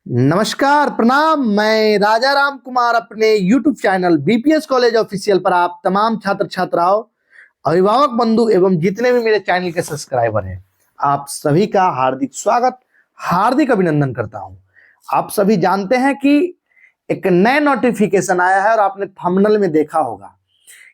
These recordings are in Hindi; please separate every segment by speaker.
Speaker 1: नमस्कार, प्रणाम। मैं राजा राम कुमार अपने YouTube channel BPS college official पर आप तमाम छात्र छात्राओं, अभिभावक बंधु एवं जितने भी मेरे चैनल के सब्सक्राइबर हैं, आप सभी का हार्दिक स्वागत, हार्दिक अभिनंदन करता हूं। आप सभी जानते हैं कि एक नया नोटिफिकेशन आया है और आपने थंबनेल में देखा होगा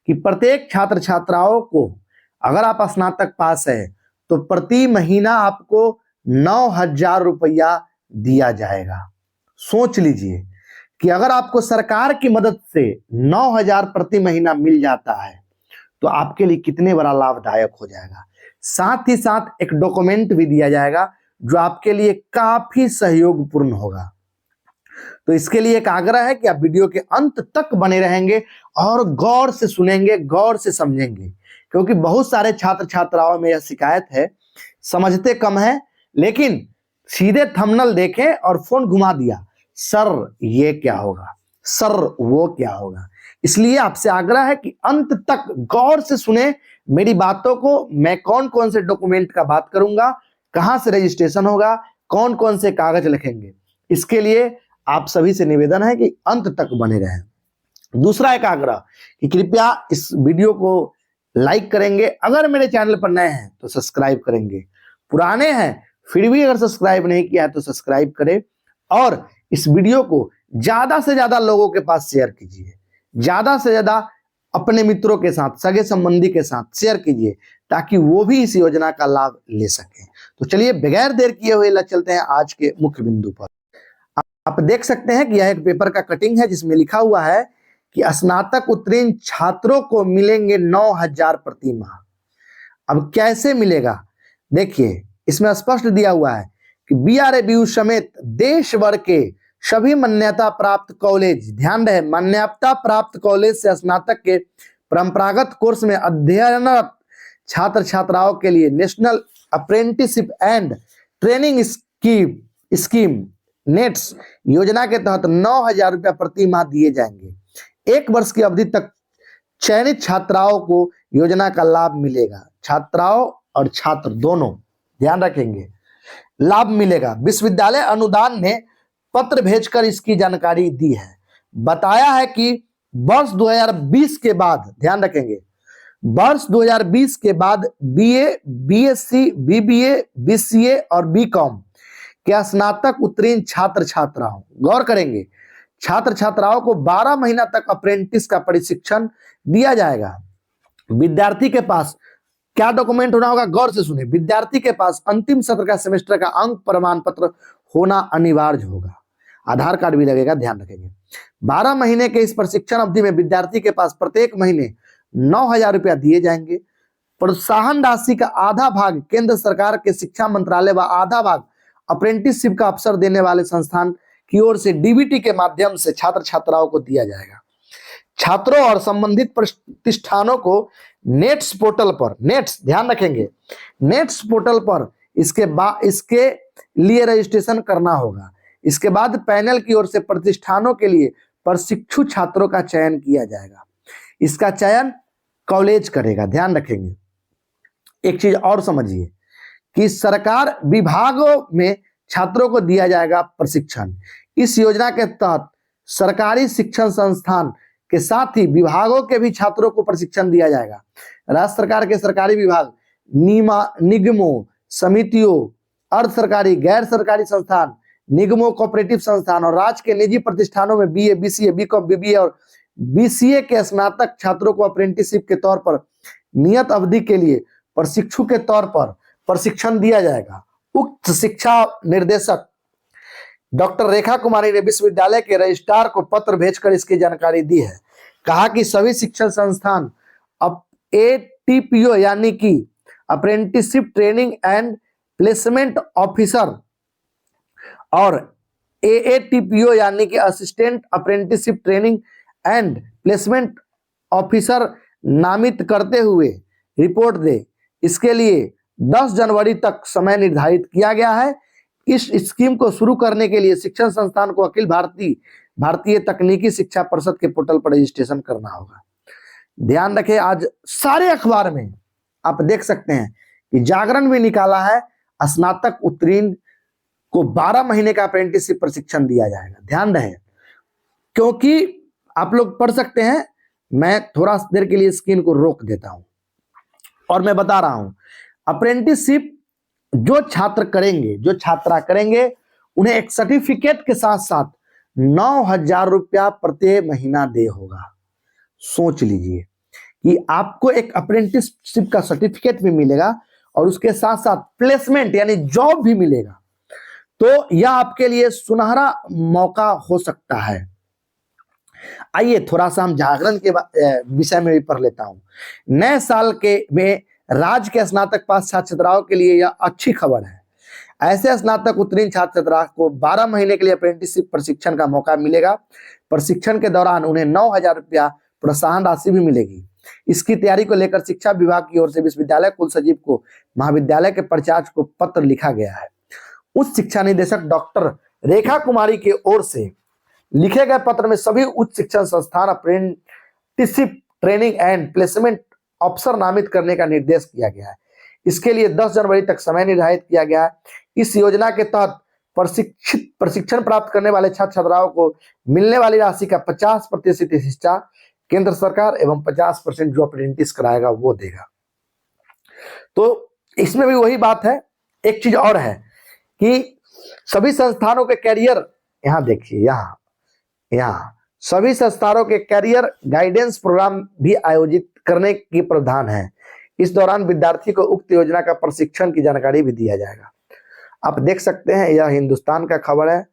Speaker 1: कि प्रत्येक छात्र छात्राओं को अगर आप स्नातक पास है तो प्रति महीना आपको 9,000 रुपया दिया जाएगा। सोच लीजिए कि अगर आपको सरकार की मदद से 9,000 प्रति महीना मिल जाता है तो आपके लिए कितने बड़ा लाभदायक हो जाएगा। साथ ही साथ एक डॉक्यूमेंट भी दिया जाएगा जो आपके लिए काफी सहयोगपूर्ण होगा। तो इसके लिए एक आग्रह है कि आप वीडियो के अंत तक बने रहेंगे और गौर से सुनेंगे, गौर से समझेंगे, क्योंकि बहुत सारे छात्र छात्राओं में यह शिकायत है, समझते कम है, लेकिन सीधे थंबनेल देखे और फोन घुमा दिया, सर ये क्या होगा, सर वो क्या होगा। इसलिए आपसे आग्रह है कि अंत तक गौर से सुने मेरी बातों को। मैं कौन कौन से डॉक्यूमेंट का बात करूंगा, कहां से रजिस्ट्रेशन होगा, कौन कौन से कागज लिखेंगे, इसके लिए आप सभी से निवेदन है कि अंत तक बने रहें। दूसरा एक आग्रह कि कृपया इस वीडियो को लाइक करेंगे, अगर मेरे चैनल पर नए हैं तो सब्सक्राइब करेंगे, पुराने हैं फिर भी अगर सब्सक्राइब नहीं किया है तो सब्सक्राइब करें और इस वीडियो को ज्यादा से ज्यादा लोगों के पास शेयर कीजिए, ज्यादा से ज्यादा अपने मित्रों के साथ, सगे संबंधी के साथ शेयर कीजिए ताकि वो भी इस योजना का लाभ ले सकें। तो चलिए बगैर देर किए हुए चलते हैं आज के मुख्य बिंदु पर। आप देख सकते हैं कि यह एक पेपर का कटिंग है जिसमें लिखा हुआ है कि स्नातक उत्तीर्ण छात्रों को मिलेंगे 9,000 प्रति माह। अब कैसे मिलेगा, देखिए इसमें स्पष्ट दिया हुआ है कि BRABU समेत देश भर के सभी मान्यता प्राप्त कॉलेज, ध्यान रहे मान्यता प्राप्त कॉलेज से स्नातक के परंपरागत कोर्स में अध्ययनरत छात्र छात्राओं के लिए national apprenticeship and training scheme nets योजना के तहत 9,000 रुपया प्रति माह दिए जाएंगे। 1 वर्ष की अवधि तक चयनित छात्राओं को योजना का लाभ मिलेगा। छात्राओं और छात्र दोनों ध्यान रखेंगे, लाभ मिलेगा। विश्वविद्यालय अनुदान ने पत्र भेजकर इसकी जानकारी दी है। बताया है कि वर्ष 2020 के बाद, ध्यान रखेंगे, वर्ष 2020 के बाद BA, BSc, BBA, BCA और BCom के स्नातक उत्तीर्ण छात्र छात्राओं, गौर करेंगे, छात्र छात्राओं को 12 महीना तक अप्रेंटिस का प्रशिक्षण दिया जाएगा। विद्यार्थी के पास क्या डॉक्यूमेंट होना होगा, गौर से सुने। विद्यार्थी के पास अंतिम सत्र का सेमेस्टर का अंक प्रमाण पत्र होना अनिवार्य होगा। आधार कार्ड भी लगेगा, ध्यान रखेंगे। 12 महीने के इस प्रशिक्षण अवधि में विद्यार्थी के पास प्रत्येक महीने 9,000 रुपया दिए जाएंगे। प्रोत्साहन राशि का आधा भाग केंद्र सरकार के शिक्षा मंत्रालय व आधा भाग अप्रेंटिसशिप का अवसर देने वाले संस्थान की ओर से DBT के माध्यम से छात्र छात्राओं को दिया जाएगा। छात्रों और संबंधित प्रतिष्ठानों को नेट्स पोर्टल पर, नेट्स ध्यान रखेंगे, नेट्स पोर्टल पर इसके लिए रजिस्ट्रेशन करना होगा। इसके बाद पैनल की ओर से प्रतिष्ठानों के लिए प्रशिक्षु छात्रों का चयन किया जाएगा। इसका चयन कॉलेज करेगा, ध्यान रखेंगे। एक चीज और समझिए कि सरकार विभागों में छात्रों को दिया जाएगा प्रशिक्षण। इस योजना के तहत सरकारी शिक्षण संस्थान के साथ ही विभागों के भी छात्रों को प्रशिक्षण दिया जाएगा। राज्य सरकार के सरकारी विभाग, निगमों, समितियों, अर्ध सरकारी, गैर सरकारी संस्थान, निगमों, कोऑपरेटिव संस्थान और राज्य के निजी प्रतिष्ठानों में BA, BCA, BCom, BBA और BCA के स्नातक छात्रों को अप्रेंटिसशिप के तौर पर नियत अवधि के लिए प्रशिक्षु के तौर पर प्रशिक्षण दिया जाएगा। उक्त शिक्षा निर्देशक डॉक्टर रेखा कुमारी ने विश्वविद्यालय के रजिस्ट्रार को पत्र भेजकर इसकी जानकारी दी है। कहा कि सभी शिक्षण संस्थान अब ATPO यानी कि apprenticeship training and placement officer और AATPO यानी कि assistant apprenticeship training and placement officer नामित करते हुए रिपोर्ट दे। इसके लिए 10 जनवरी तक समय निर्धारित किया गया है। इस स्कीम को शुरू करने के लिए शिक्षण संस्थान को अखिल भारतीय तकनीकी शिक्षा परिषद के पोर्टल पर रजिस्ट्रेशन करना होगा। ध्यान रखें, आज सारे अखबार में आप देख सकते हैं कि जागरण भी निकाला है स्नातक उत्तीर्ण को 12 महीने का अप्रेंटिसशिप प्रशिक्षण दिया जाएगा। ध्यान रहे, क्योंकि आप लोग पढ़ सकते हैं, मैं थोड़ा देर के लिए स्क्रीन को रोक देता हूं और मैं बता रहा हूं, अप्रेंटिसशिप जो छात्र करेंगे, जो छात्रा करेंगे, उन्हें एक सर्टिफिकेट के साथ साथ 9,000 रुपया प्रति महीना दे होगा। सोच लीजिए कि आपको एक अप्रेंटिसशिप का सर्टिफिकेट भी मिलेगा और उसके साथ साथ प्लेसमेंट यानी जॉब भी मिलेगा। तो यह आपके लिए सुनहरा मौका हो सकता है। आइए थोड़ा सा हम जागरण के विषय में भी पढ़ लेता हूं। नए साल के में राज्य के स्नातक पास छात्र छात्राओं के लिए यह अच्छी खबर है। ऐसे स्नातक उत्तीर्ण छात्र छात्रा को 12 महीने के लिए अप्रेंटिसशिप प्रशिक्षण का मौका मिलेगा। प्रशिक्षण के दौरान उन्हें 9,000 रुपया प्रोत्साहन राशि भी मिलेगी। इसकी तैयारी को लेकर शिक्षा विभाग की ओर से विश्वविद्यालय कुल सचिव को महाविद्यालय के प्राचार्य को पत्र लिखा गया है। उच्च शिक्षा निदेशक डॉक्टर रेखा कुमारी की ओर से लिखे गए पत्र में सभी उच्च शिक्षण संस्थान अप्रेंटिसशिप ट्रेनिंग एंड प्लेसमेंट अवसर नामित करने का निर्देश किया गया है। इसके लिए 10 जनवरी तक समय निर्धारित किया गया है। इस योजना के तहत प्रशिक्षण प्राप्त करने वाले छात्र छात्राओं को मिलने वाली राशि का 50% हिस्सा केंद्र सरकार एवं 50% जो अप्रेंटिस कराएगा वो देगा। तो इसमें भी वही बात है। एक चीज और है कि सभी संस्थानों के कैरियर, यहां देखिए, यहाँ सभी संस्थानों के कैरियर गाइडेंस प्रोग्राम भी आयोजित करने की प्रावधान है। इस दौरान विद्यार्थी को उक्त योजना का प्रशिक्षण की जानकारी भी दिया जाएगा। आप देख सकते हैं, यह हिंदुस्तान का खबर है,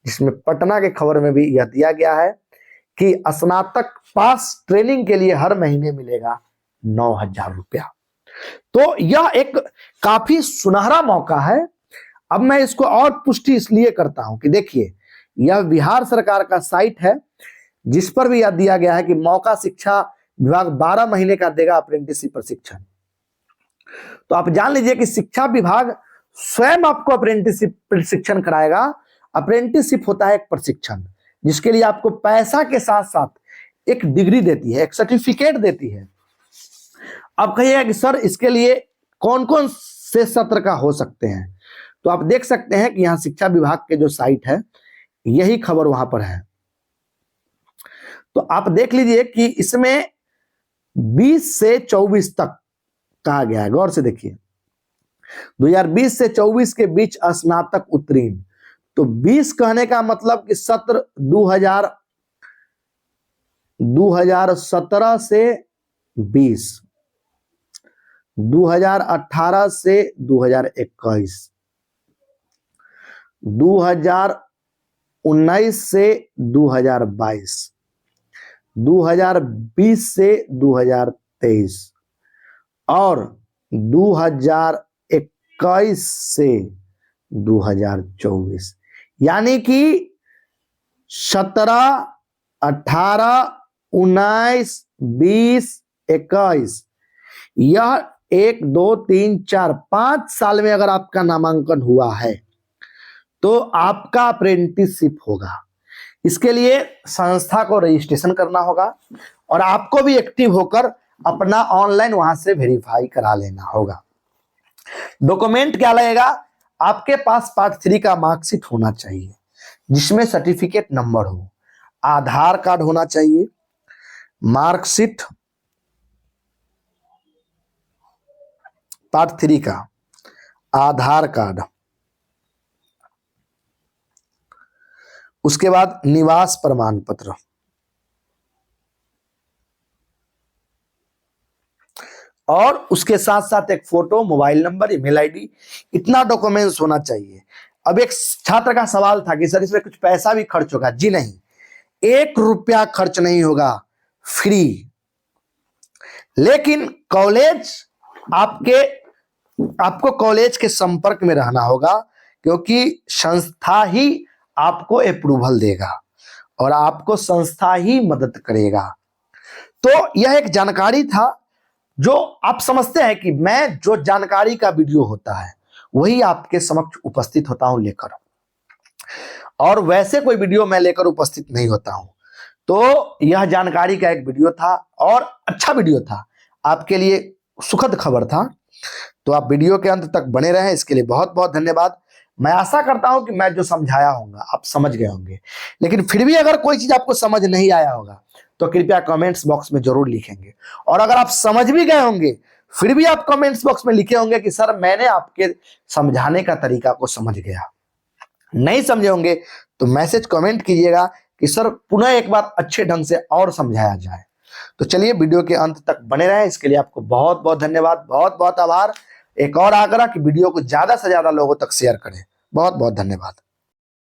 Speaker 1: जिसमें पटना के खबर में भी यह दिया गया है कि स्नातक पास ट्रेनिंग के लिए हर महीने मिलेगा 9,000 रुपया। तो यह एक काफी सुनहरा मौका है। अब मैं इसको और पुष्टि इसलिए करता हूं कि देखिए, यह बिहार सरकार का साइट है, जिस पर भी यह दिया गया है कि मौका शिक्षा विभाग 12 महीने का देगा अप्रेंटिसशिप प्रशिक्षण। तो आप जान लीजिए कि शिक्षा विभाग स्वयं आपको अप्रेंटिसशिप प्रशिक्षण कराएगा। अप्रेंटिसशिप होता है एक प्रशिक्षण जिसके लिए आपको पैसा के साथ साथ एक डिग्री देती है, एक सर्टिफिकेट देती है। अब कहिएगा कि सर इसके लिए कौन कौन से सत्र का हो सकते हैं, तो आप देख सकते हैं कि यहाँ शिक्षा विभाग के जो साइट है, यही खबर वहां पर है। तो आप देख लीजिए कि इसमें 20 से 24 तक कहा गया है। गौर से देखिए, 2020 से 24 के बीच स्नातक उत्तीर्ण। तो 20 कहने का मतलब कि सत्र 2017 से 20, 2018 से 2021, 2019 से 2022, 2020 से 2023 और 2021 से 2024, यानी कि 17, 18, 19, 20, 21, यह 1, 2, 3, 4, 5 साल में अगर आपका नामांकन हुआ है तो आपका अप्रेंटिसशिप होगा। इसके लिए संस्था को रजिस्ट्रेशन करना होगा और आपको भी एक्टिव होकर अपना ऑनलाइन वहां से वेरीफाई करा लेना होगा। डॉक्यूमेंट क्या लगेगा? आपके पास पार्ट 3 का मार्कशीट होना चाहिए जिसमें सर्टिफिकेट नंबर हो, आधार कार्ड होना चाहिए, मार्कशीट पार्ट 3 का, आधार कार्ड, उसके बाद निवास प्रमाण पत्र, और उसके साथ साथ एक photo, mobile number, email ID, इतना डॉक्यूमेंट्स होना चाहिए। अब एक छात्र का सवाल था कि सर इसमें कुछ पैसा भी खर्च होगा? जी नहीं, 1 रुपया खर्च नहीं होगा, फ्री। लेकिन कॉलेज आपको कॉलेज के संपर्क में रहना होगा, क्योंकि संस्था ही आपको अप्रूवल देगा और आपको संस्था ही मदद करेगा। तो यह एक जानकारी था जो आप समझते हैं कि मैं जो जानकारी का वीडियो होता है वही आपके समक्ष उपस्थित होता हूं लेकर, और वैसे कोई वीडियो मैं लेकर उपस्थित नहीं होता हूं। तो यह जानकारी का एक वीडियो था और अच्छा वीडियो था, आपके लिए सुखद खबर था। तो आप वीडियो के अंत तक बने रहें, इसके लिए बहुत बहुत धन्यवाद। मैं आशा करता हूं कि मैं जो समझाया होगा आप समझ गए होंगे। लेकिन फिर भी अगर कोई चीज आपको समझ नहीं आया होगा तो कृपया कमेंट्स बॉक्स में जरूर लिखेंगे। और अगर आप समझ भी गए होंगे फिर भी आप कमेंट्स बॉक्स में लिखे होंगे कि सर मैंने आपके समझाने का तरीका को समझ गया। नहीं समझे होंगे तो मैसेज कमेंट कीजिएगा कि सर पुनः एक बार अच्छे ढंग से और समझाया जाए। तो चलिए वीडियो के अंत तक बने रहें, इसके लिए आपको बहुत बहुत धन्यवाद, बहुत बहुत आभार। एक और आग्रह कि वीडियो को ज्यादा से ज्यादा लोगों तक शेयर करें। बहुत बहुत धन्यवाद।